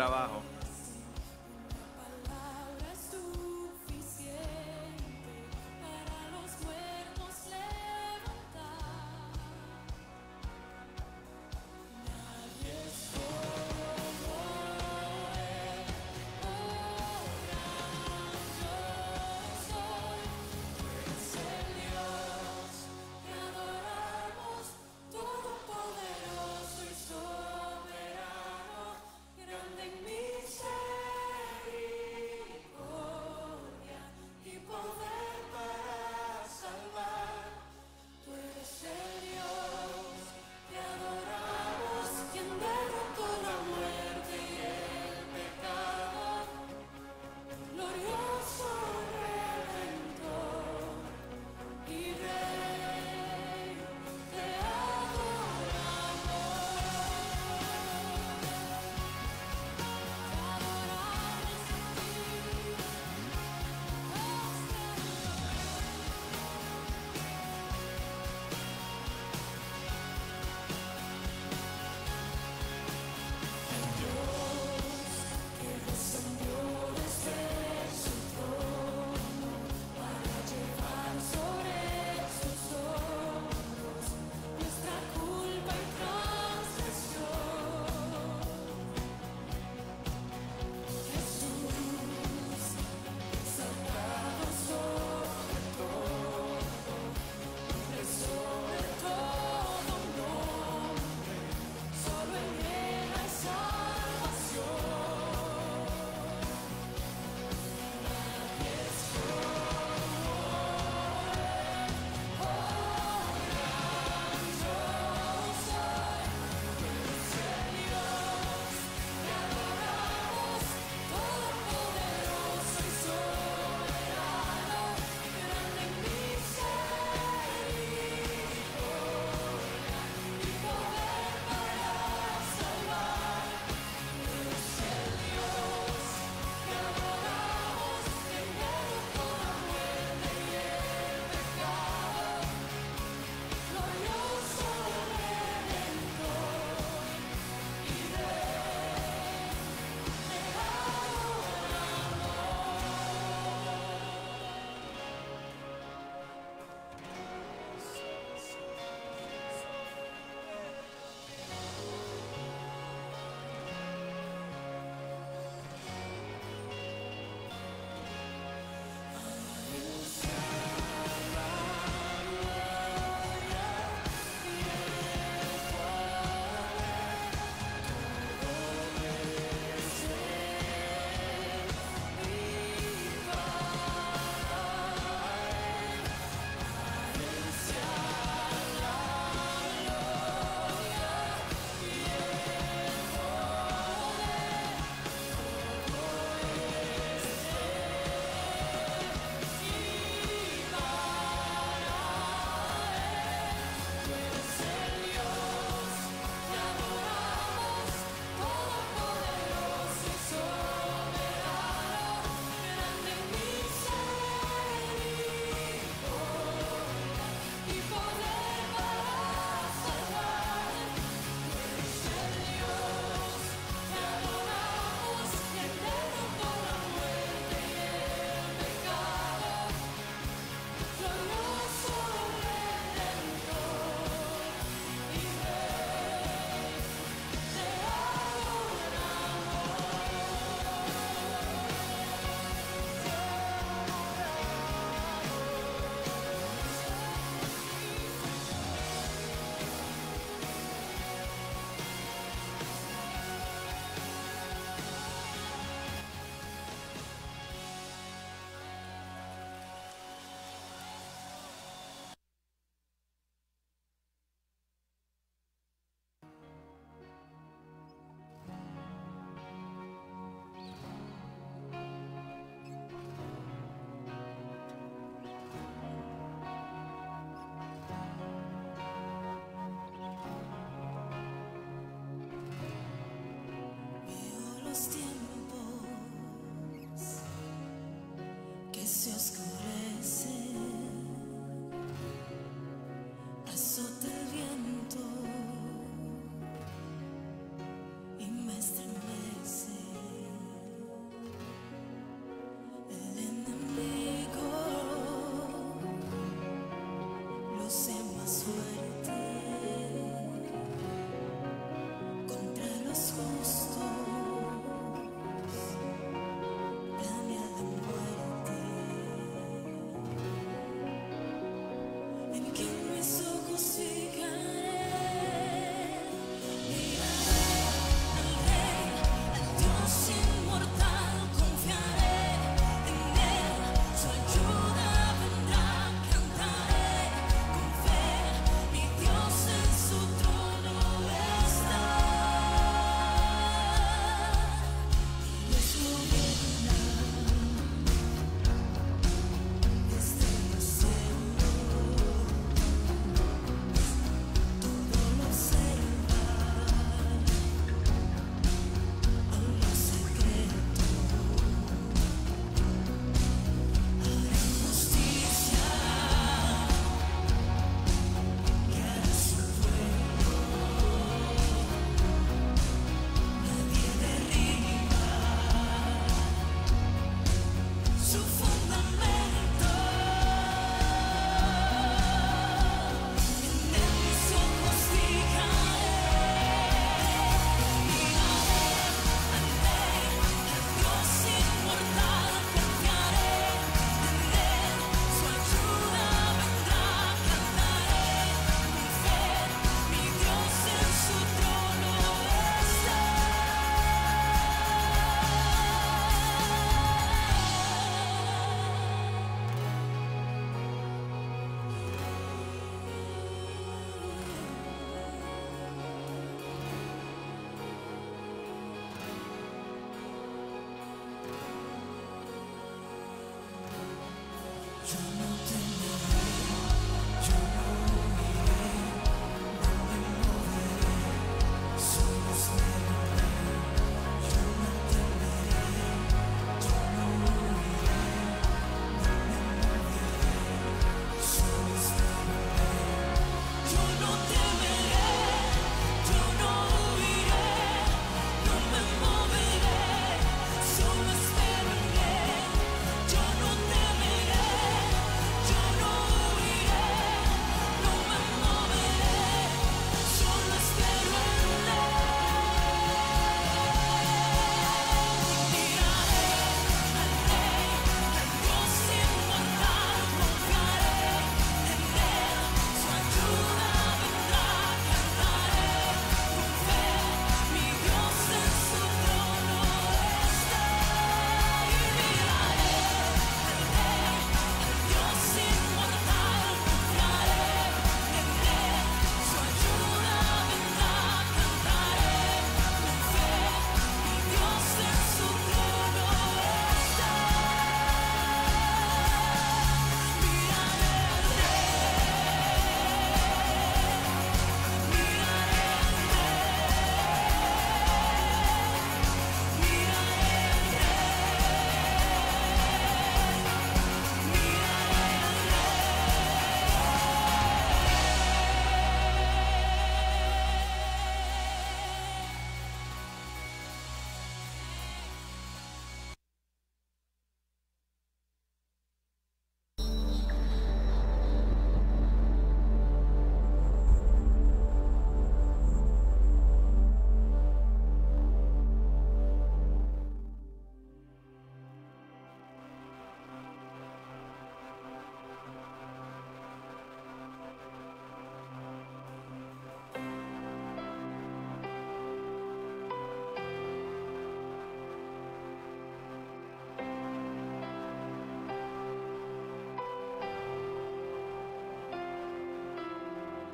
trabajo. Palabra es suficiente para los muertos levantar. Nadie es como Él, gran yo soy. Es el Dios que adoramos, todopoderoso y soberano, grande en mis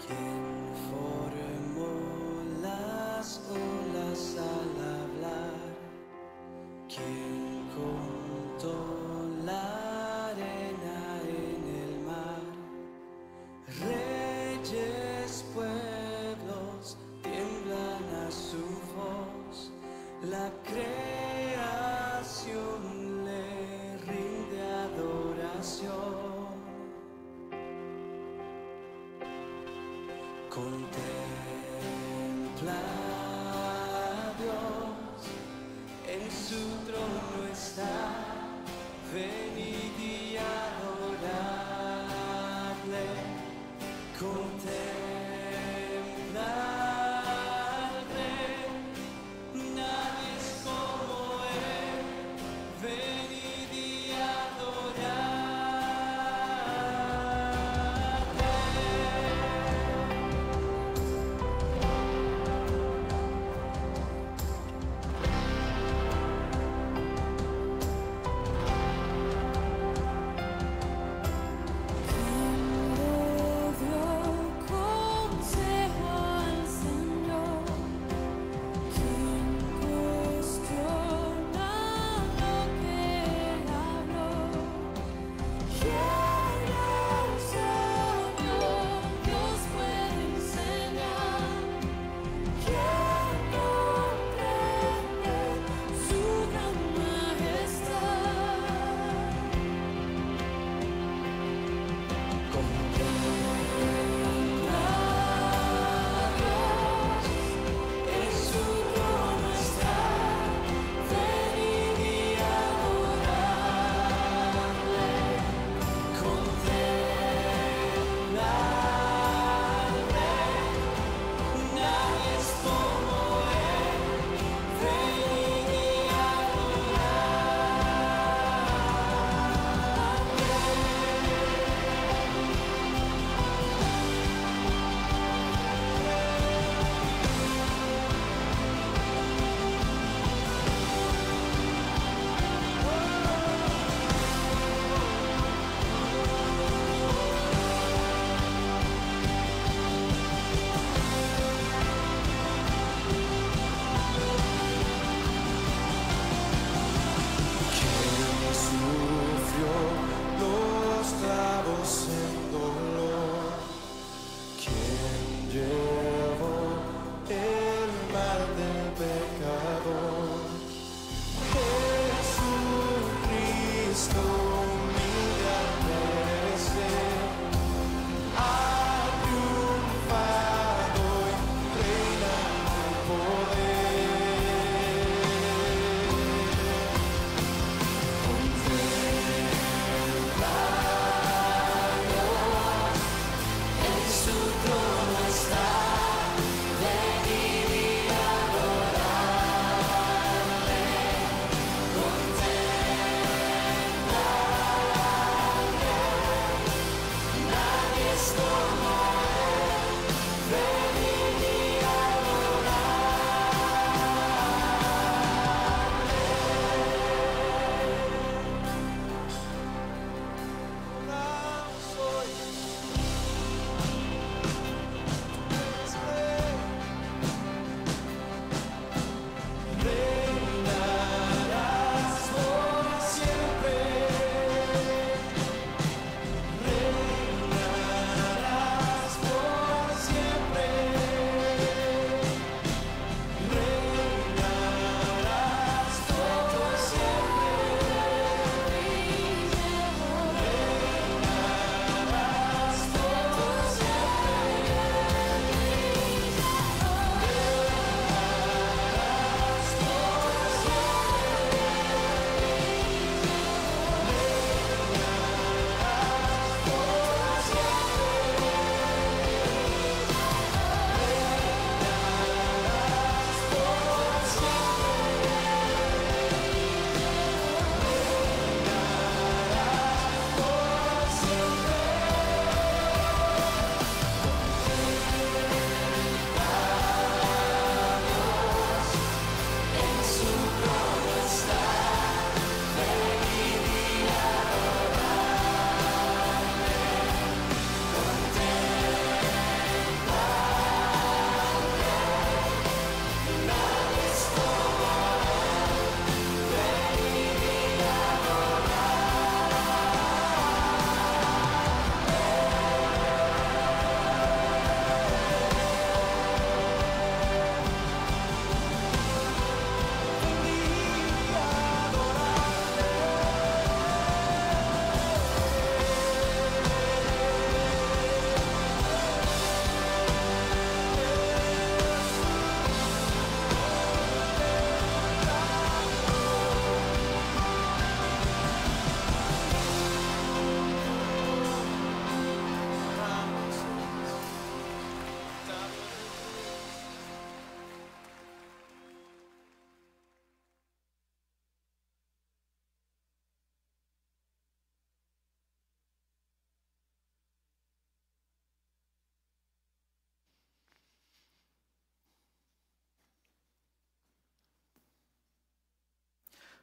quien formó las olas al hablar, quien contó la arena en el mar. Reyes, pueblos tiemblan a su voz, la creación le rinde adoración. Contempla a Dios, en su trono está, venid y adoradle. Contempla al Rey, nadie es como Él, venid y adoradle. Quien le dio consejo al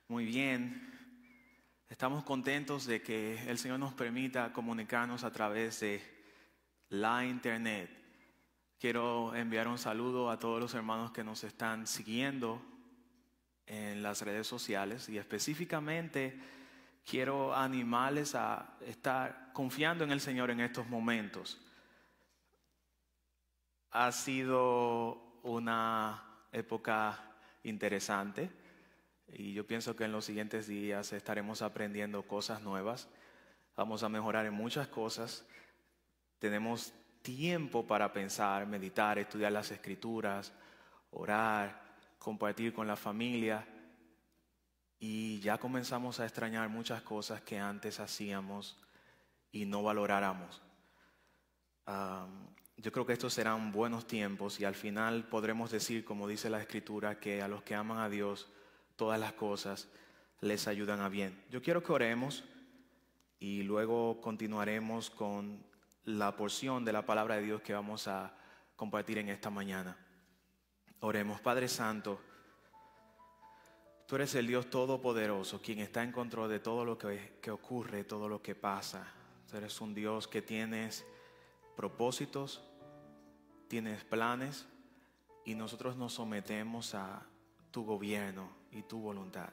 Muy bien. Estamos contentos de que el Señor nos permita comunicarnos a través de la internet. Quiero enviar un saludo a todos los hermanos que nos están siguiendo en las redes sociales y específicamente quiero animarles a estar confiando en el Señor en estos momentos. Ha sido una época interesante y yo pienso que en los siguientes días estaremos aprendiendo cosas nuevas. Vamos a mejorar en muchas cosas. Tenemos tiempo para pensar, meditar, estudiar las Escrituras, orar, compartir con la familia. Y ya comenzamos a extrañar muchas cosas que antes hacíamos y no valoráramos. Yo creo que estos serán buenos tiempos y al final podremos decir, como dice la Escritura, que a los que aman a Dios, todas las cosas les ayudan a bien. Yo quiero que oremos y luego continuaremos con la porción de la palabra de Dios que vamos a compartir en esta mañana. Oremos. Padre Santo, tú eres el Dios Todopoderoso, quien está en control de todo lo que ocurre, todo lo que pasa. Tú eres un Dios que tienes propósitos, tienes planes y nosotros nos sometemos a tu gobierno y tu voluntad.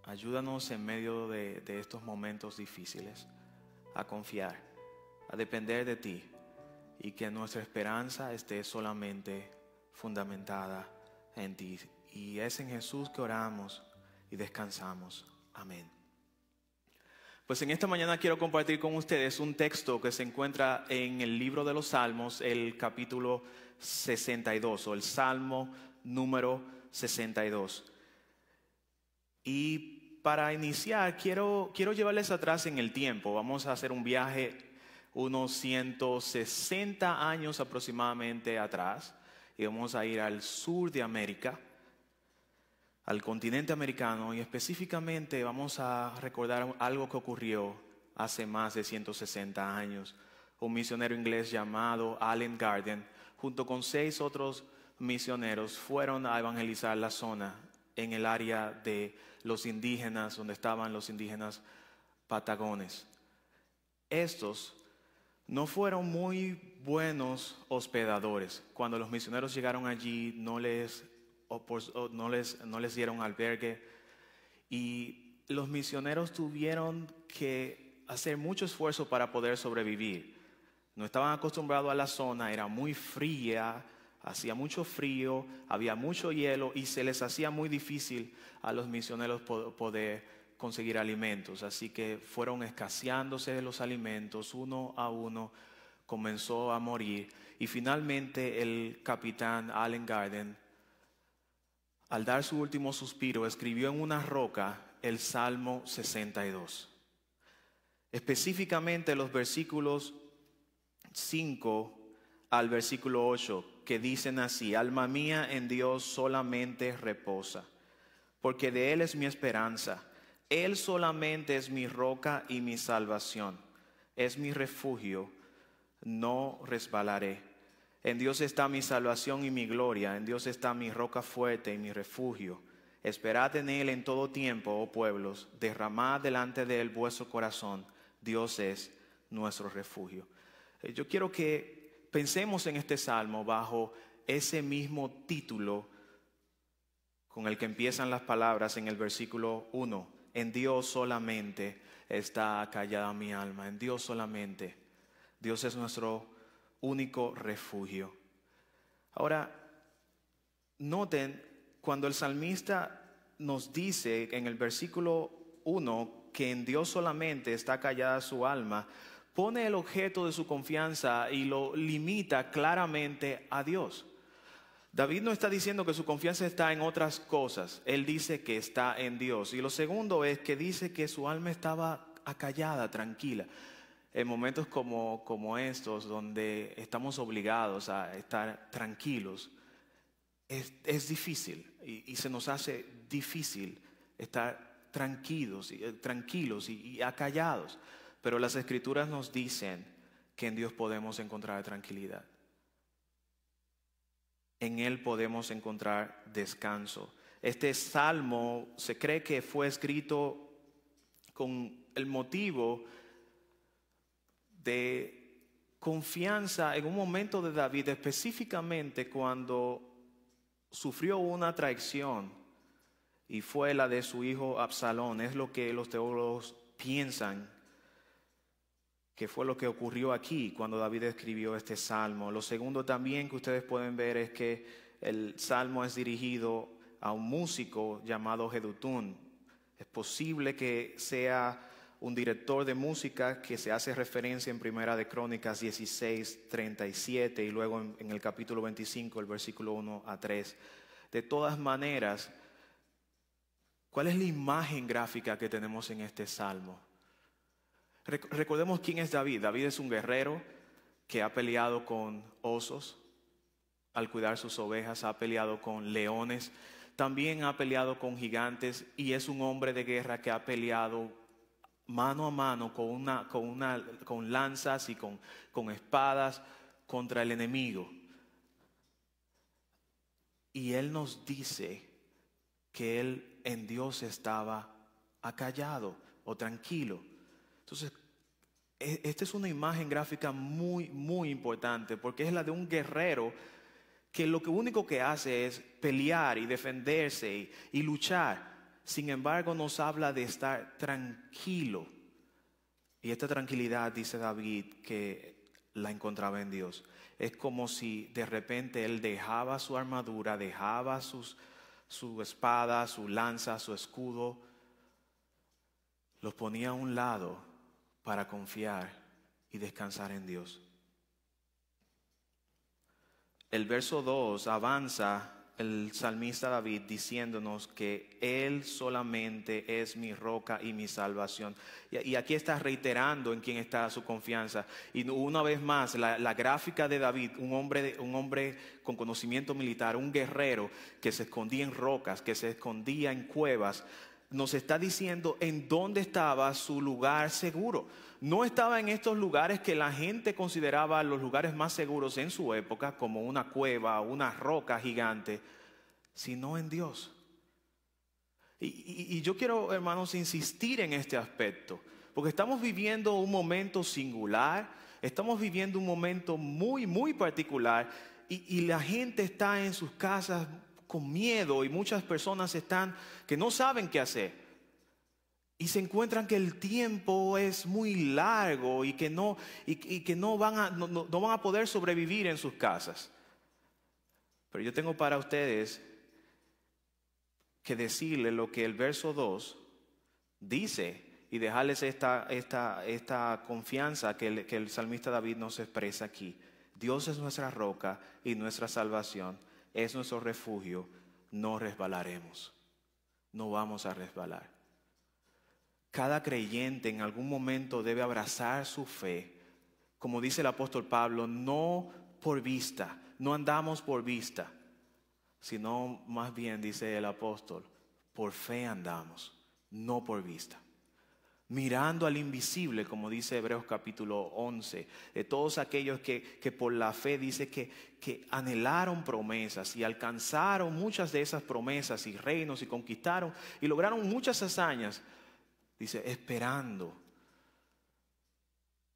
Ayúdanos en medio de estos momentos difíciles a confiar, a depender de ti y que nuestra esperanza esté solamente fundamentada en ti. Y es en Jesús que oramos y descansamos. Amén. Pues en esta mañana quiero compartir con ustedes un texto que se encuentra en el libro de los Salmos, el capítulo 62 o el Salmo número 62. Y para iniciar quiero llevarles atrás en el tiempo. Vamos a hacer un viaje unos 160 años aproximadamente atrás y vamos a ir al sur de América, al continente americano, y específicamente vamos a recordar algo que ocurrió hace más de 160 años. Un misionero inglés llamado Allen Garden, junto con 6 otros misioneros, fueron a evangelizar la zona en el área de los indígenas, donde estaban los indígenas patagones. Estos no fueron muy buenos hospedadores. Cuando los misioneros llegaron allí, no les dieron albergue y los misioneros tuvieron que hacer mucho esfuerzo para poder sobrevivir. No estaban acostumbrados a la zona, era muy fría, hacía mucho frío, había mucho hielo y se les hacía muy difícil a los misioneros poder conseguir alimentos. Así que fueron escaseándose los alimentos, uno a uno comenzó a morir y finalmente el capitán Allen Garden, al dar su último suspiro, escribió en una roca el Salmo 62. Específicamente los versículos 5 al versículo 8, que dicen así: Alma mía, en Dios solamente reposa, porque de Él es mi esperanza. Él solamente es mi roca y mi salvación. Es mi refugio, no resbalaré. En Dios está mi salvación y mi gloria. En Dios está mi roca fuerte y mi refugio. Esperad en Él en todo tiempo, oh pueblos. Derramad delante de Él vuestro corazón. Dios es nuestro refugio. Yo quiero que pensemos en este salmo bajo ese mismo título con el que empiezan las palabras en el versículo 1. En Dios solamente está callada mi alma. En Dios solamente. Dios es nuestro único refugio. Ahora, noten cuando el salmista nos dice en el versículo 1 que en Dios solamente está callada su alma, pone el objeto de su confianza y lo limita claramente a Dios. David no está diciendo que su confianza está en otras cosas, él dice que está en Dios. Y lo segundo es que dice que su alma estaba acallada, tranquila. En momentos como estos, donde estamos obligados a estar tranquilos, es difícil y se nos hace difícil estar tranquilos y acallados. Pero las Escrituras nos dicen que en Dios podemos encontrar tranquilidad. En Él podemos encontrar descanso. Este salmo se cree que fue escrito con el motivo de confianza en un momento de David, específicamente cuando sufrió una traición y fue la de su hijo Absalón. Es lo que los teólogos piensan que fue lo que ocurrió aquí cuando David escribió este salmo. Lo segundo también que ustedes pueden ver es que el salmo es dirigido a un músico llamado Jedutún. Es posible que sea un director de música que se hace referencia en Primera de Crónicas 16:37 y luego en el capítulo 25, el versículo 1 a 3. De todas maneras, ¿cuál es la imagen gráfica que tenemos en este salmo? Recordemos quién es David. David es un guerrero que ha peleado con osos al cuidar sus ovejas, ha peleado con leones, también ha peleado con gigantes y es un hombre de guerra que ha peleado mano a mano con lanzas y con espadas contra el enemigo. Y él nos dice que él en Dios estaba acallado o tranquilo. Entonces, esta es una imagen gráfica muy, muy importante porque es la de un guerrero que lo único que hace es pelear y defenderse y luchar. Sin embargo, nos habla de estar tranquilo. Y esta tranquilidad, dice David, que la encontraba en Dios. Es como si de repente él dejaba su armadura, dejaba su espada, su lanza, su escudo, los ponía a un lado para confiar y descansar en Dios. El verso 2 avanza el salmista David diciéndonos que Él solamente es mi roca y mi salvación. Y aquí está reiterando en quién está su confianza. Y una vez más, la gráfica de David, un hombre con conocimiento militar, un guerrero que se escondía en rocas, que se escondía en cuevas, nos está diciendo en dónde estaba su lugar seguro. No estaba en estos lugares que la gente consideraba los lugares más seguros en su época, como una cueva o una roca gigante, sino en Dios. Y yo quiero, hermanos, insistir en este aspecto, porque estamos viviendo un momento singular, estamos viviendo un momento muy, muy particular, y la gente está en sus casas con miedo y muchas personas están que no saben qué hacer y se encuentran que el tiempo es muy largo y que no van a poder sobrevivir en sus casas. Pero yo tengo para ustedes que decirles lo que el verso 2 dice y dejarles esta confianza que el salmista David nos expresa aquí. Dios es nuestra roca y nuestra salvación. Es nuestro refugio, no resbalaremos, no vamos a resbalar. Cada creyente en algún momento debe abrazar su fe, como dice el apóstol Pablo, no por vista, no andamos por vista, sino más bien, dice el apóstol, por fe andamos, no por vista. Mirando al invisible, como dice Hebreos capítulo 11, de todos aquellos que por la fe dice que anhelaron promesas y alcanzaron muchas de esas promesas y reinos y conquistaron y lograron muchas hazañas, dice, esperando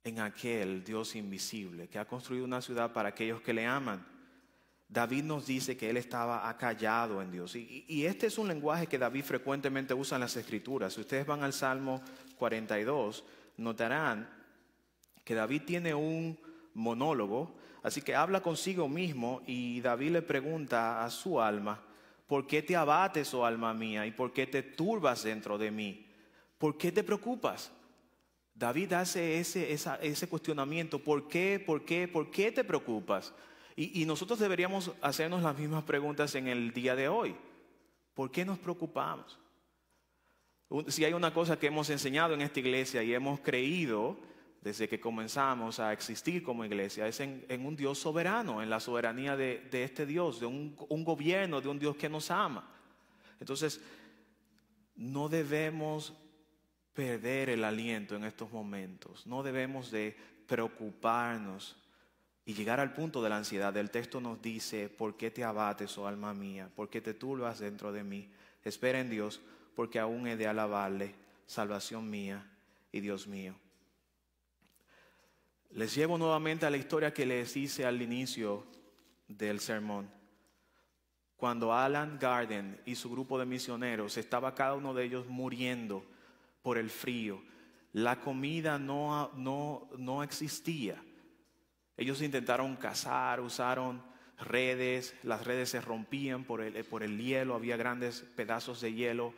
en aquel Dios invisible que ha construido una ciudad para aquellos que le aman. David nos dice que él estaba acallado en Dios. Y este es un lenguaje que David frecuentemente usa en las Escrituras. Si ustedes van al Salmo 42, notarán que David tiene un monólogo, así que habla consigo mismo y David le pregunta a su alma, ¿por qué te abates, oh alma mía? ¿Y por qué te turbas dentro de mí? ¿Por qué te preocupas? David hace ese cuestionamiento, ¿por qué te preocupas? Y nosotros deberíamos hacernos las mismas preguntas en el día de hoy. ¿Por qué nos preocupamos? Si hay una cosa que hemos enseñado en esta iglesia y hemos creído desde que comenzamos a existir como iglesia, es en un Dios soberano, en la soberanía de este Dios, de un gobierno, de un Dios que nos ama. Entonces, no debemos perder el aliento en estos momentos, no debemos de preocuparnos y llegar al punto de la ansiedad. El texto nos dice: ¿por qué te abates, oh alma mía? ¿Por qué te turbas dentro de mí? Espera en Dios, porque aún he de alabarle, salvación mía y Dios mío. Les llevo nuevamente a la historia que les hice al inicio del sermón. Cuando Alan Garden y su grupo de misioneros, estaba cada uno de ellos muriendo por el frío. La comida no existía. Ellos intentaron cazar, usaron redes, las redes se rompían por el hielo, había grandes pedazos de hielo.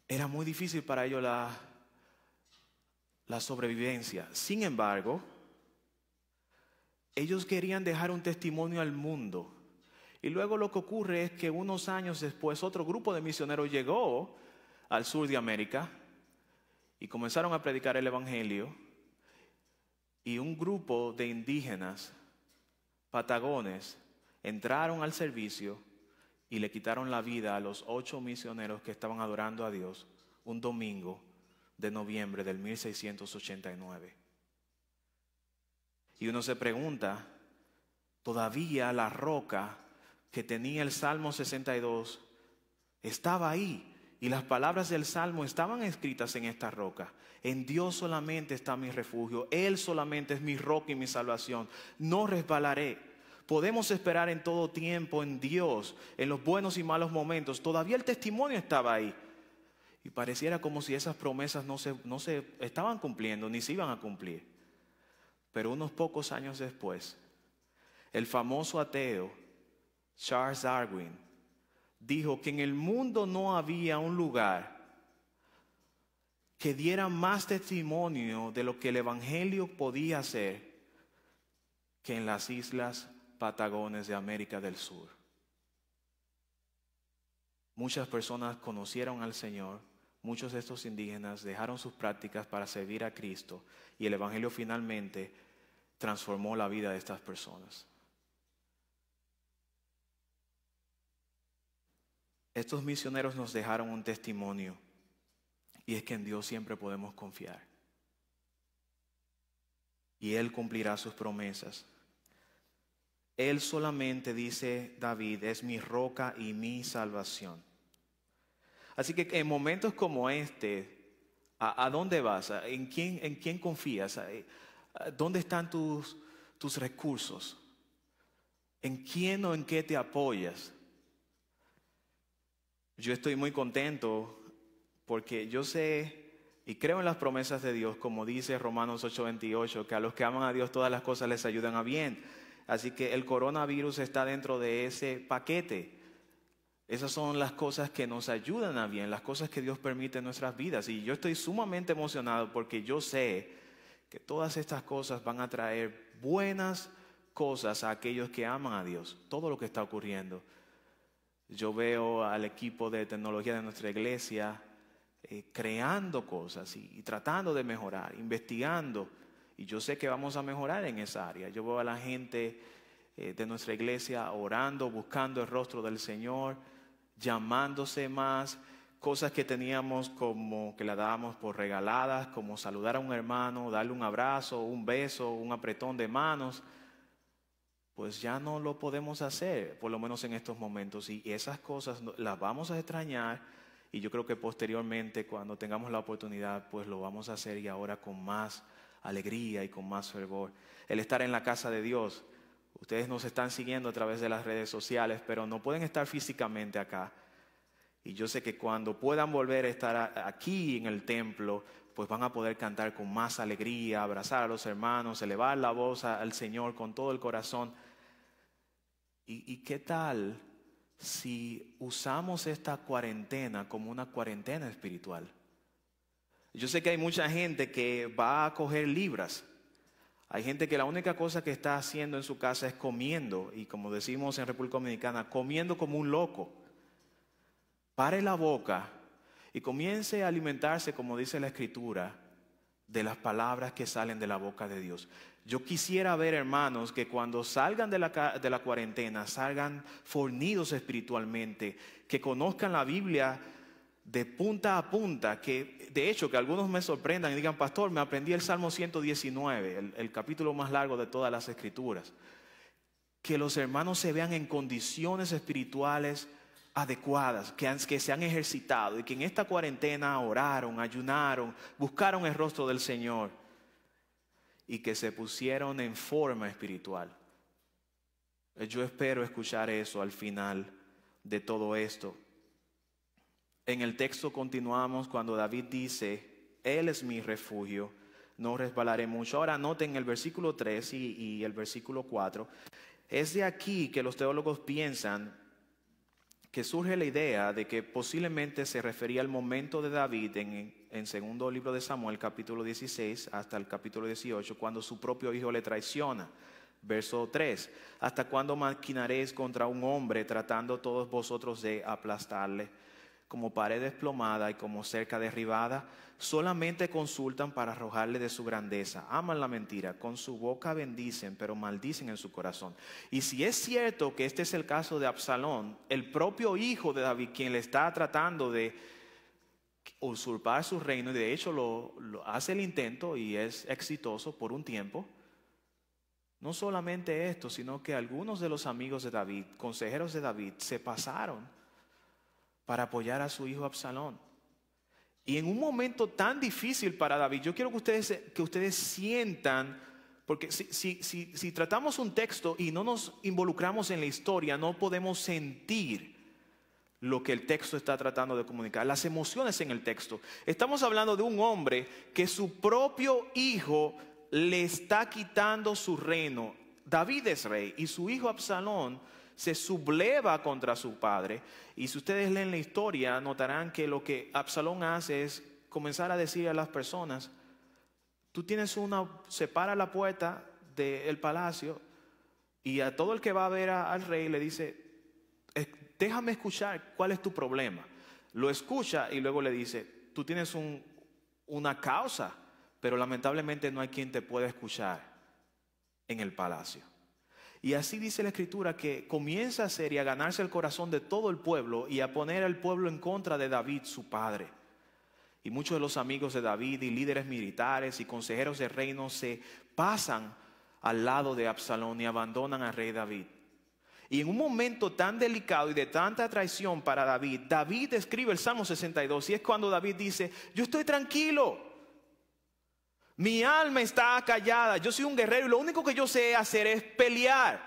Era muy difícil para ellos la sobrevivencia. Sin embargo, ellos querían dejar un testimonio al mundo. Y luego lo que ocurre es que unos años después otro grupo de misioneros llegó al sur de América y comenzaron a predicar el evangelio. Y un grupo de indígenas patagones entraron al servicio y le quitaron la vida a los 8 misioneros que estaban adorando a Dios un domingo de noviembre del 1689. Y uno se pregunta, todavía la roca que tenía el Salmo 62 estaba ahí, y las palabras del Salmo estaban escritas en esta roca. En Dios solamente está mi refugio, Él solamente es mi roca y mi salvación, no resbalaré. Podemos esperar en todo tiempo en Dios, en los buenos y malos momentos. Todavía el testimonio estaba ahí. Y pareciera como si esas promesas no se estaban cumpliendo, ni se iban a cumplir. Pero unos pocos años después, el famoso ateo Charles Darwin dijo que en el mundo no había un lugar que diera más testimonio de lo que el evangelio podía hacer que en las islas Patagones de América del Sur. Muchas personas conocieron al Señor, muchos de estos indígenas dejaron sus prácticas para servir a Cristo y el evangelio finalmente transformó la vida de estas personas. Estos misioneros nos dejaron un testimonio, y es que en Dios siempre podemos confiar. Y Él cumplirá sus promesas. Él solamente, dice David, es mi roca y mi salvación. Así que en momentos como este, ¿a dónde vas? ¿En quién confías? ¿Dónde están tus recursos? ¿En quién o en qué te apoyas? Yo estoy muy contento porque yo sé y creo en las promesas de Dios, como dice Romanos 8:28, que a los que aman a Dios todas las cosas les ayudan a bien. Así que el coronavirus está dentro de ese paquete. Esas son las cosas que nos ayudan a bien, las cosas que Dios permite en nuestras vidas. Y yo estoy sumamente emocionado porque yo sé que todas estas cosas van a traer buenas cosas a aquellos que aman a Dios. Todo lo que está ocurriendo. Yo veo al equipo de tecnología de nuestra iglesia creando cosas y tratando de mejorar, investigando. Y yo sé que vamos a mejorar en esa área. Yo veo a la gente de nuestra iglesia orando, buscando el rostro del Señor, llamándose más, cosas que teníamos como que la dábamos por regaladas, como saludar a un hermano, darle un abrazo, un beso, un apretón de manos. Pues ya no lo podemos hacer, por lo menos en estos momentos. Y esas cosas las vamos a extrañar. Y yo creo que posteriormente, cuando tengamos la oportunidad, pues lo vamos a hacer, y ahora con más alegría y con más fervor. El estar en la casa de Dios. Ustedes nos están siguiendo a través de las redes sociales, pero no pueden estar físicamente acá. Y yo sé que cuando puedan volver a estar aquí en el templo, pues van a poder cantar con más alegría, abrazar a los hermanos, elevar la voz al Señor con todo el corazón. ¿Y qué tal si usamos esta cuarentena como una cuarentena espiritual? Yo sé que hay mucha gente que va a coger libras. Hay gente que la única cosa que está haciendo en su casa es comiendo, y como decimos en República Dominicana, comiendo como un loco. Pare la boca y comience a alimentarse, como dice la Escritura, de las palabras que salen de la boca de Dios. Yo quisiera ver, hermanos, que cuando salgan de la cuarentena, salgan fornidos espiritualmente, que conozcan la Biblia de punta a punta, que de hecho que algunos me sorprendan y digan, pastor, me aprendí el Salmo 119, el capítulo más largo de todas las Escrituras. Que los hermanos se vean en condiciones espirituales adecuadas, que se han ejercitado y que en esta cuarentena oraron, ayunaron, buscaron el rostro del Señor y que se pusieron en forma espiritual. Yo espero escuchar eso al final de todo esto. En el texto continuamos cuando David dice, Él es mi refugio, no resbalaré mucho. Ahora noten el versículo 3 y el versículo 4. Es de aquí que los teólogos piensan que surge la idea de que posiblemente se refería al momento de David en segundo libro de Samuel, capítulo 16 hasta el capítulo 18, cuando su propio hijo le traiciona. Verso 3, ¿hasta cuándo maquinaréis contra un hombre tratando todos vosotros de aplastarle? Como pared desplomada y como cerca derribada, solamente consultan para arrojarle de su grandeza. Aman la mentira, con su boca bendicen, pero maldicen en su corazón. Y si es cierto que este es el caso de Absalón, el propio hijo de David, quien le está tratando de usurpar su reino, y de hecho lo hace el intento y es exitoso por un tiempo. No solamente esto, sino que algunos de los amigos de David, consejeros de David, se pasaron para apoyar a su hijo Absalón. Y en un momento tan difícil para David, yo quiero que ustedes sientan, porque si tratamos un texto y no nos involucramos en la historia, no podemos sentir lo que el texto está tratando de comunicar, las emociones en el texto. Estamos hablando de un hombre que su propio hijo le está quitando su reino. David es rey y su hijo Absalón se subleva contra su padre. Y si ustedes leen la historia, notarán que lo que Absalón hace es comenzar a decir a las personas, tú tienes separa la puerta del palacio y a todo el que va a ver al rey le dice, déjame escuchar cuál es tu problema. Lo escucha y luego le dice, tú tienes una causa, pero lamentablemente no hay quien te pueda escuchar en el palacio. Y así dice la Escritura que comienza a hacer y a ganarse el corazón de todo el pueblo y a poner al pueblo en contra de David, su padre. Y muchos de los amigos de David y líderes militares y consejeros de reino se pasan al lado de Absalón y abandonan al rey David. Y en un momento tan delicado y de tanta traición para David, David escribe el Salmo 62 y es cuando David dice, yo estoy tranquilo. Mi alma está acallada, yo soy un guerrero y lo único que yo sé hacer es pelear.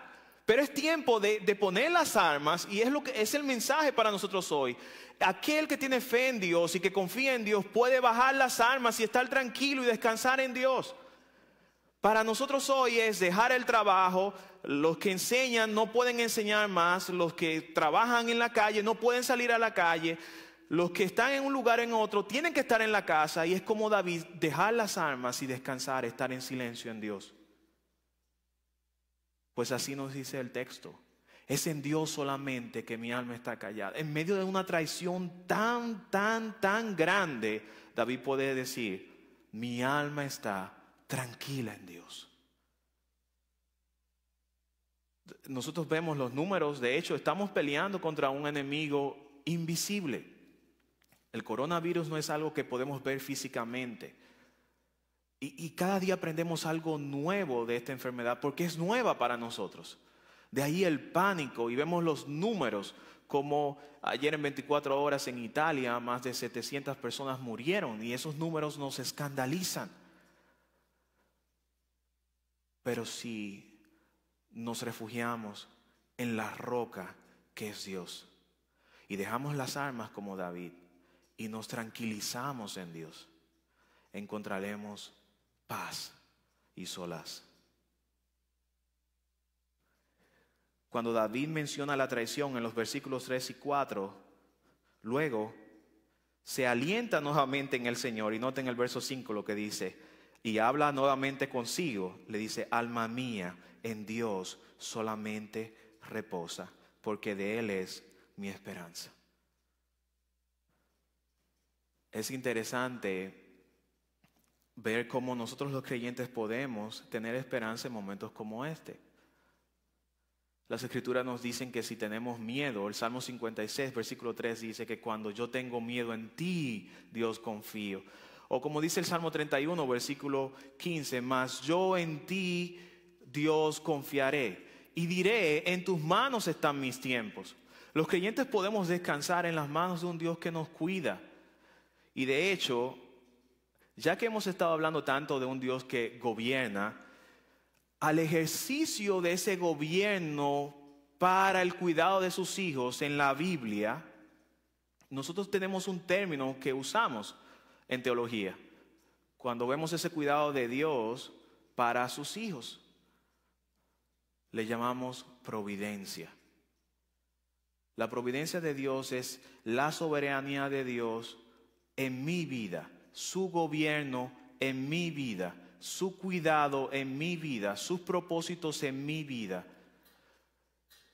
Pero es tiempo de poner las armas y es el mensaje para nosotros hoy. Aquel que tiene fe en Dios y que confía en Dios puede bajar las armas y estar tranquilo y descansar en Dios. Para nosotros hoy es dejar el trabajo, los que enseñan no pueden enseñar más, los que trabajan en la calle no pueden salir a la calle. Los que están en un lugar en otro tienen que estar en la casa y es como David, dejar las armas y descansar, estar en silencio en Dios. Pues así nos dice el texto. Es en Dios solamente que mi alma está callada. En medio de una traición tan grande, David puede decir, mi alma está tranquila en Dios. Nosotros vemos los números, de hecho estamos peleando contra un enemigo invisible. El coronavirus no es algo que podemos ver físicamente. Y cada día aprendemos algo nuevo de esta enfermedad porque es nueva para nosotros. De ahí el pánico y vemos los números como ayer en 24 horas en Italia más de 700 personas murieron y esos números nos escandalizan. Pero si nos refugiamos en la roca que es Dios y dejamos las armas como David, y nos tranquilizamos en Dios, encontraremos paz y solaz. Cuando David menciona la traición en los versículos 3 y 4, luego se alienta nuevamente en el Señor. Y noten el verso 5 lo que dice, y habla nuevamente consigo, le dice, alma mía, en Dios solamente reposa, porque de Él es mi esperanza. Es interesante ver cómo nosotros los creyentes podemos tener esperanza en momentos como este. Las Escrituras nos dicen que si tenemos miedo, el Salmo 56, versículo 3 dice que cuando yo tengo miedo en ti, Dios confío. O como dice el Salmo 31, versículo 15, mas yo en ti, Dios, confiaré. Y diré, en tus manos están mis tiempos. Los creyentes podemos descansar en las manos de un Dios que nos cuida. Y de hecho, ya que hemos estado hablando tanto de un Dios que gobierna, al ejercicio de ese gobierno para el cuidado de sus hijos en la Biblia, nosotros tenemos un término que usamos en teología, cuando vemos ese cuidado de Dios para sus hijos. Le llamamos providencia. La providencia de Dios es la soberanía de Dios en mi vida, su gobierno en mi vida, su cuidado en mi vida, sus propósitos en mi vida.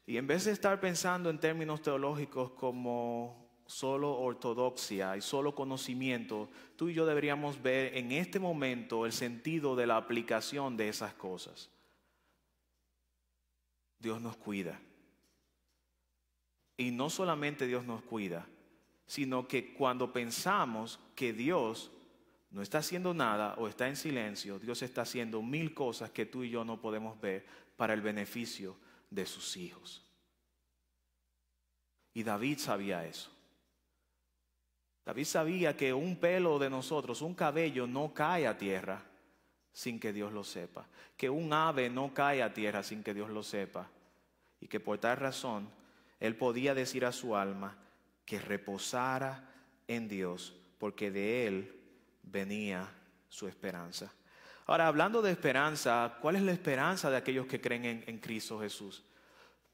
Y en vez de estar pensando en términos teológicos como solo ortodoxia y solo conocimiento, tú y yo deberíamos ver en este momento el sentido de la aplicación de esas cosas. Dios nos cuida. Y no solamente Dios nos cuida, sino que cuando pensamos que Dios no está haciendo nada o está en silencio, Dios está haciendo 1000 cosas que tú y yo no podemos ver para el beneficio de sus hijos. Y David sabía eso. David sabía que un pelo de nosotros, un cabello, no cae a tierra sin que Dios lo sepa. Que un ave no cae a tierra sin que Dios lo sepa. Y que por tal razón, él podía decir a su alma que reposara en Dios, porque de él venía su esperanza. Ahora, hablando de esperanza, ¿cuál es la esperanza de aquellos que creen en Cristo Jesús?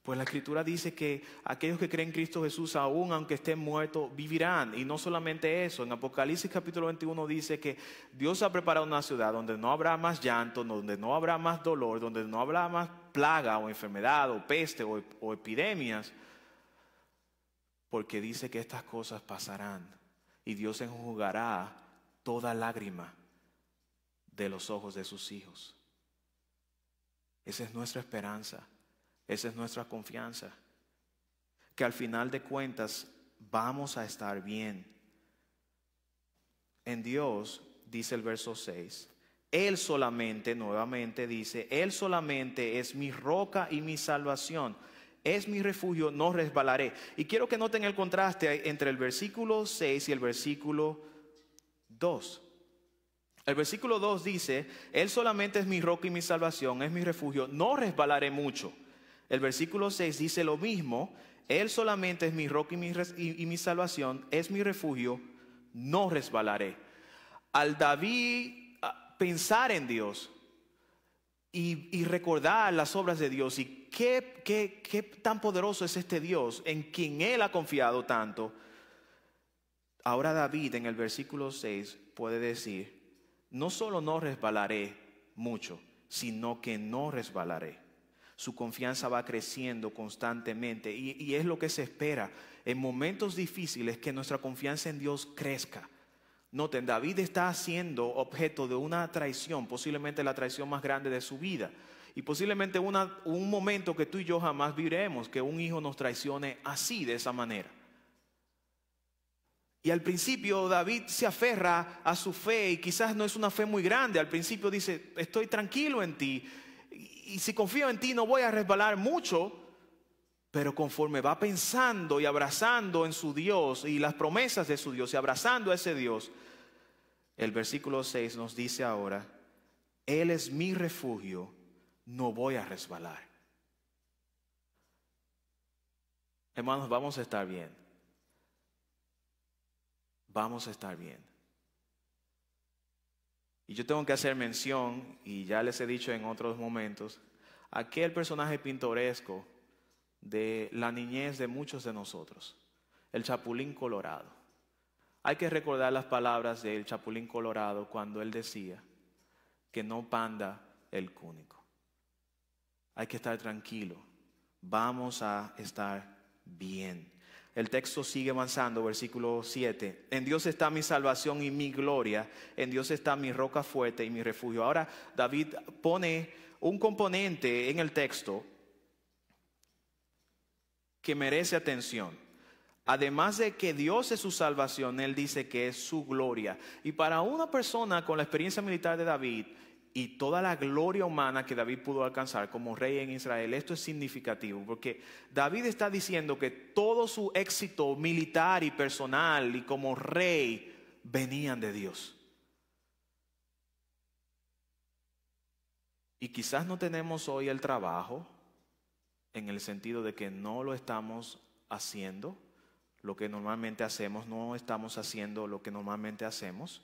Pues la Escritura dice que aquellos que creen en Cristo Jesús, aún aunque estén muertos, vivirán. Y no solamente eso, en Apocalipsis capítulo 21 dice que Dios ha preparado una ciudad donde no habrá más llanto, donde no habrá más dolor, donde no habrá más plaga o enfermedad o peste o epidemias, porque dice que estas cosas pasarán y Dios enjugará toda lágrima de los ojos de sus hijos. Esa es nuestra esperanza, esa es nuestra confianza, que al final de cuentas vamos a estar bien. En Dios, dice el verso 6, Él solamente, nuevamente dice, Él solamente es mi roca y mi salvación. Es mi refugio, no resbalaré. Y quiero que noten el contraste entre el versículo 6 y el versículo 2. El versículo 2 dice, Él solamente es mi roca y mi salvación, es mi refugio, no resbalaré mucho. El versículo 6 dice lo mismo, Él solamente es mi roca y mi salvación, es mi refugio, no resbalaré. Al David pensar en Dios y recordar las obras de Dios y qué tan poderoso es este Dios en quien Él ha confiado tanto, ahora David en el versículo 6 puede decir, no solo no resbalaré mucho, sino que no resbalaré. Su confianza va creciendo constantemente y es lo que se espera en momentos difíciles, que nuestra confianza en Dios crezca. Noten, David está siendo objeto de una traición, posiblemente la traición más grande de su vida. Y posiblemente un momento que tú y yo jamás viviremos, que un hijo nos traicione así, de esa manera. Y al principio David se aferra a su fe y quizás no es una fe muy grande. Al principio dice, estoy tranquilo en ti y si confío en ti no voy a resbalar mucho. Pero conforme va pensando y abrazando en su Dios y las promesas de su Dios y abrazando a ese Dios, el versículo 6 nos dice ahora, Él es mi refugio, no voy a resbalar. Hermanos, vamos a estar bien. Vamos a estar bien. Y yo tengo que hacer mención, y ya les he dicho en otros momentos, aquel personaje pintoresco de la niñez de muchos de nosotros, el Chapulín Colorado. Hay que recordar las palabras del Chapulín Colorado cuando él decía que no panda el cúnico. Hay que estar tranquilo, vamos a estar bien. El texto sigue avanzando, versículo 7. En Dios está mi salvación y mi gloria, en Dios está mi roca fuerte y mi refugio. Ahora David pone un componente en el texto que merece atención. Además de que Dios es su salvación, Él dice que es su gloria. Y para una persona con la experiencia militar de David y toda la gloria humana que David pudo alcanzar como rey en Israel, esto es significativo, porque David está diciendo que todo su éxito militar y personal y como rey venían de Dios. Y quizás no tenemos hoy el trabajo en el sentido de que no lo estamos haciendo lo que normalmente hacemos, no estamos haciendo lo que normalmente hacemos,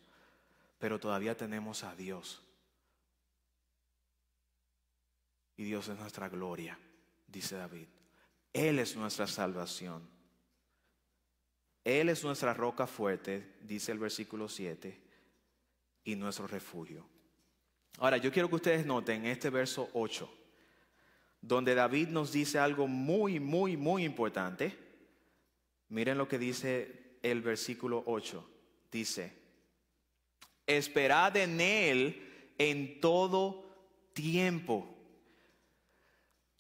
pero todavía tenemos a Dios. Y Dios es nuestra gloria, dice David. Él es nuestra salvación. Él es nuestra roca fuerte, dice el versículo 7, y nuestro refugio. Ahora, yo quiero que ustedes noten este verso 8, donde David nos dice algo muy, muy, muy importante. Miren lo que dice el versículo 8. Dice, esperad en Él en todo tiempo.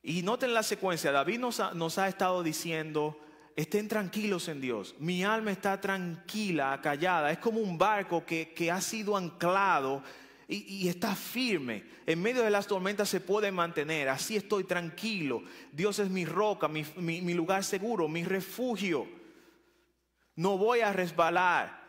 Y noten la secuencia. David nos ha estado diciendo, estén tranquilos en Dios. Mi alma está tranquila, acallada. Es como un barco que ha sido anclado y está firme. En medio de las tormentas se puede mantener. Así estoy tranquilo. Dios es mi roca, mi lugar seguro, mi refugio. No voy a resbalar.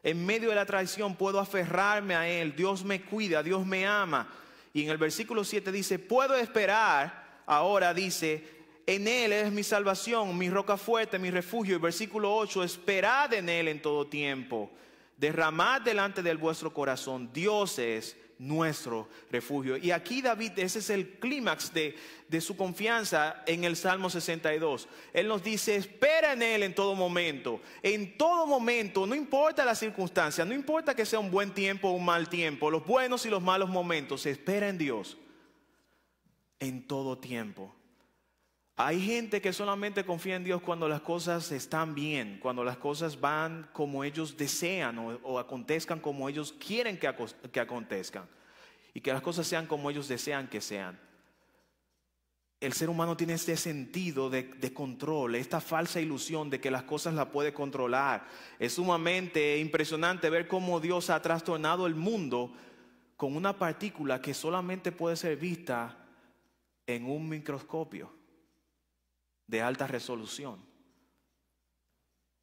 En medio de la traición puedo aferrarme a Él. Dios me cuida, Dios me ama. Y en el versículo 7 dice, puedo esperar. Ahora dice, en Él es mi salvación, mi roca fuerte, mi refugio. Y versículo 8, esperad en Él en todo tiempo. Derramad delante de vuestro corazón. Dios es nuestro refugio. Y aquí David, ese es el clímax de su confianza en el Salmo 62. Él nos dice, espera en Él en todo momento. En todo momento, no importa la circunstancia, no importa que sea un buen tiempo o un mal tiempo, los buenos y los malos momentos, espera en Dios en todo tiempo. Hay gente que solamente confía en Dios cuando las cosas están bien, cuando las cosas van como ellos desean o acontezcan como ellos quieren que acontezcan. Y que las cosas sean como ellos desean que sean. El ser humano tiene este sentido de control, esta falsa ilusión de que las cosas las puede controlar. Es sumamente impresionante ver cómo Dios ha trastornado el mundo con una partícula que solamente puede ser vista en un microscopio de alta resolución.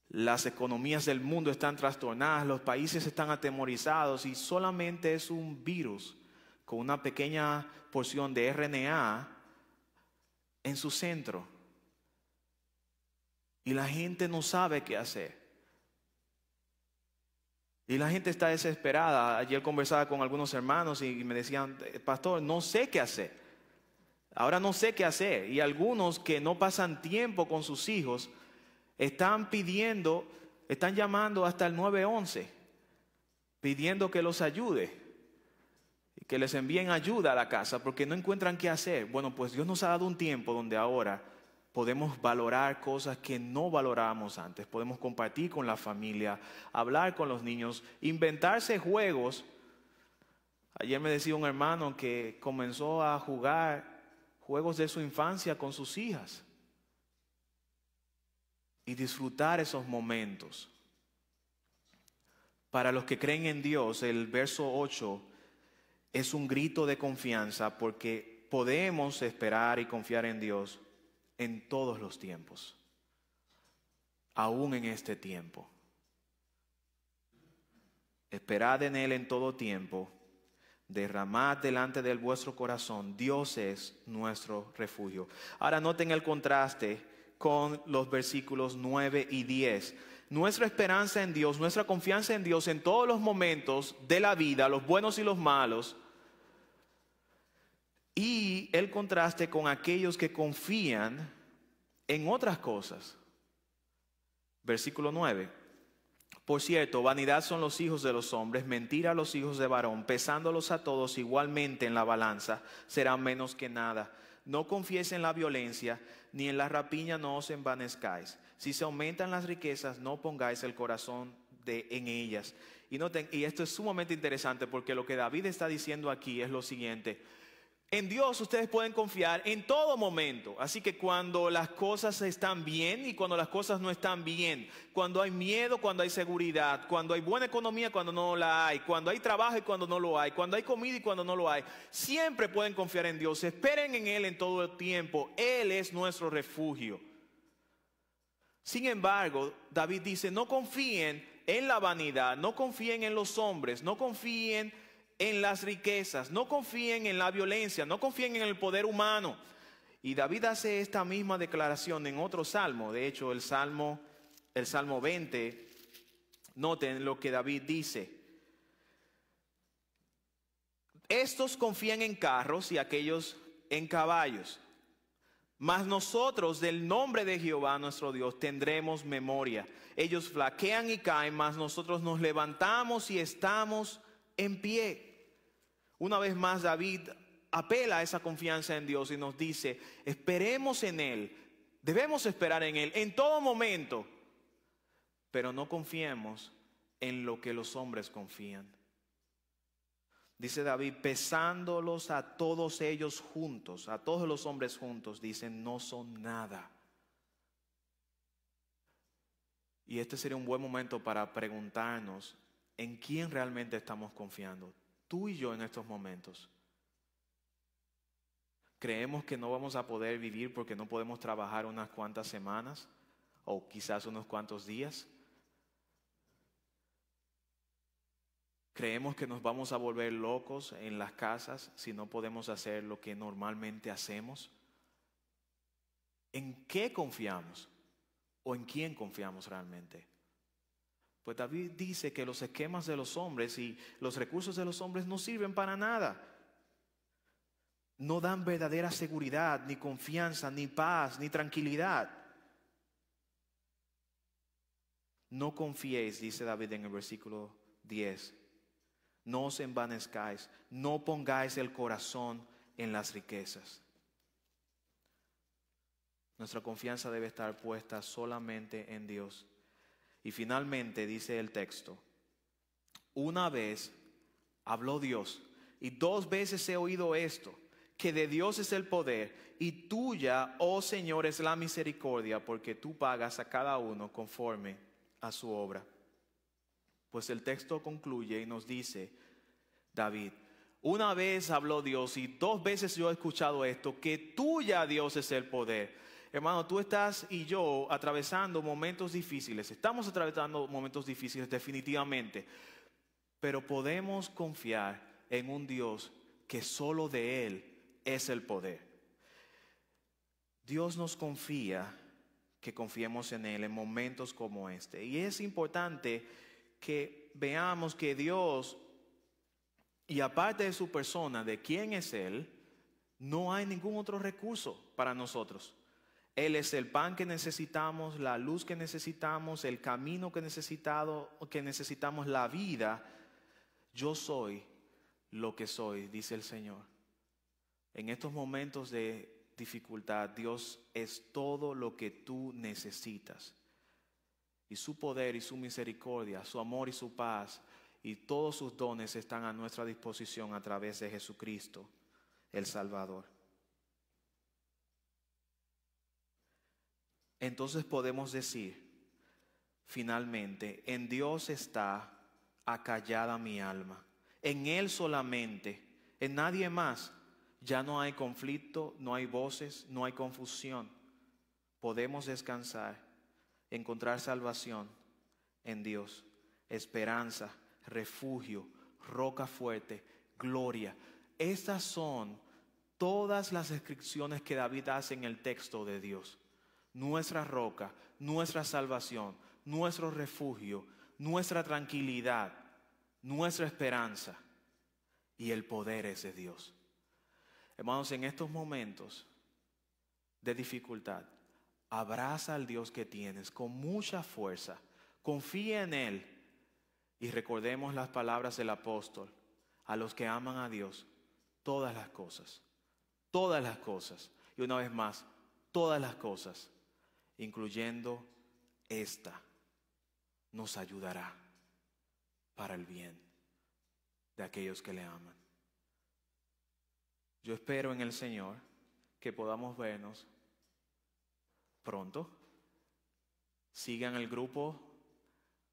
Las economías del mundo están trastornadas, los países están atemorizados y solamente es un virus con una pequeña porción de RNA en su centro. Y la gente no sabe qué hacer. Y la gente está desesperada. Ayer conversaba con algunos hermanos y me decían, pastor, no sé qué hacer. Ahora no sé qué hacer. Y algunos que no pasan tiempo con sus hijos están llamando hasta el 911, pidiendo que los ayude y que les envíen ayuda a la casa porque no encuentran qué hacer. Bueno, pues Dios nos ha dado un tiempo donde ahora podemos valorar cosas que no valorábamos antes. Podemos compartir con la familia, hablar con los niños, inventarse juegos. Ayer me decía un hermano que comenzó a jugar juegos de su infancia con sus hijas y disfrutar esos momentos. Para los que creen en Dios, el verso 8 es un grito de confianza porque podemos esperar y confiar en Dios en todos los tiempos, aún en este tiempo. Esperad en Él en todo tiempo. Derramad delante de vuestro corazón. Dios es nuestro refugio. Ahora noten el contraste con los versículos 9 y 10. Nuestra esperanza en Dios, nuestra confianza en Dios en todos los momentos de la vida, los buenos y los malos. Y el contraste con aquellos que confían en otras cosas. Versículo 9. Por cierto, vanidad son los hijos de los hombres, mentira los hijos de varón, pesándolos a todos igualmente en la balanza, serán menos que nada. No confiéis en la violencia, ni en la rapiña no os envanezcáis. Si se aumentan las riquezas, no pongáis el corazón en ellas. Y noten, y esto es sumamente interesante porque lo que David está diciendo aquí es lo siguiente. En Dios ustedes pueden confiar en todo momento. Así que cuando las cosas están bien y cuando las cosas no están bien, cuando hay miedo, cuando hay seguridad, cuando hay buena economía, cuando no la hay, cuando hay trabajo y cuando no lo hay, cuando hay comida y cuando no lo hay, siempre pueden confiar en Dios. Esperen en Él en todo el tiempo. Él es nuestro refugio. Sin embargo, David dice, no confíen en la vanidad, no confíen en los hombres, no confíen en las riquezas, no confíen en la violencia, no confíen en el poder humano. Y David hace esta misma declaración en otro salmo. De hecho, el salmo 20, noten lo que David dice. Estos confían en carros y aquellos en caballos. Mas nosotros del nombre de Jehová nuestro Dios tendremos memoria. Ellos flaquean y caen, mas nosotros nos levantamos y estamos en pie. Una vez más David apela a esa confianza en Dios y nos dice, esperemos en Él, debemos esperar en Él en todo momento, pero no confiemos en lo que los hombres confían. Dice David, pesándolos a todos ellos juntos, a todos los hombres juntos, dicen, no son nada. Y este sería un buen momento para preguntarnos en quién realmente estamos confiando. Tú y yo en estos momentos. Creemos que no vamos a poder vivir porque no podemos trabajar unas cuantas semanas o quizás unos cuantos días. Creemos que nos vamos a volver locos en las casas si no podemos hacer lo que normalmente hacemos. ¿En qué confiamos? ¿O en quién confiamos realmente? Pues David dice que los esquemas de los hombres y los recursos de los hombres no sirven para nada. No dan verdadera seguridad, ni confianza, ni paz, ni tranquilidad. No confiéis, dice David en el versículo 10. No os envanezcáis, no pongáis el corazón en las riquezas. Nuestra confianza debe estar puesta solamente en Dios. Y finalmente dice el texto, una vez habló Dios, y 2 veces he oído esto, que de Dios es el poder, y tuya, oh Señor, es la misericordia, porque tú pagas a cada uno conforme a su obra. Pues el texto concluye y nos dice, David, una vez habló Dios, y 2 veces yo he escuchado esto, que tuya, Dios, es el poder. Hermano, tú estás y yo atravesando momentos difíciles. Estamos atravesando momentos difíciles definitivamente. Pero podemos confiar en un Dios que solo de Él es el poder. Dios nos confía que confiemos en Él en momentos como este. Y es importante que veamos que Dios, y aparte de su persona, de quién es Él, no hay ningún otro recurso para nosotros. Él es el pan que necesitamos, la luz que necesitamos, el camino que necesitamos, la vida. Yo soy lo que soy, dice el Señor. En estos momentos de dificultad, Dios es todo lo que tú necesitas. Y su poder y su misericordia, su amor y su paz y todos sus dones están a nuestra disposición a través de Jesucristo, el Salvador. Entonces podemos decir, finalmente, en Dios está acallada mi alma. En Él solamente, en nadie más. Ya no hay conflicto, no hay voces, no hay confusión. Podemos descansar, encontrar salvación en Dios, esperanza, refugio, roca fuerte, gloria. Estas son todas las descripciones que David hace en el texto de Dios. Nuestra roca, nuestra salvación, nuestro refugio, nuestra tranquilidad, nuestra esperanza, y el poder es de Dios. Hermanos, en estos momentos de dificultad, abraza al Dios que tienes con mucha fuerza, confía en Él y recordemos las palabras del apóstol: a los que aman a Dios, todas las cosas, y una vez más, todas las cosas, incluyendo esta, nos ayudará para el bien de aquellos que le aman. yo espero en el Señor que podamos vernos pronto. Sigan el grupo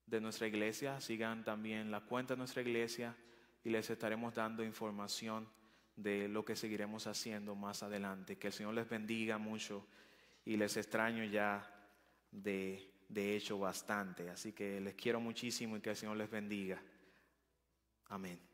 de nuestra iglesia, sigan también la cuenta de nuestra iglesia y les estaremos dando información de lo que seguiremos haciendo más adelante. Que el Señor les bendiga mucho y les extraño ya de hecho bastante. Así que les quiero muchísimo y que el Señor les bendiga. Amén.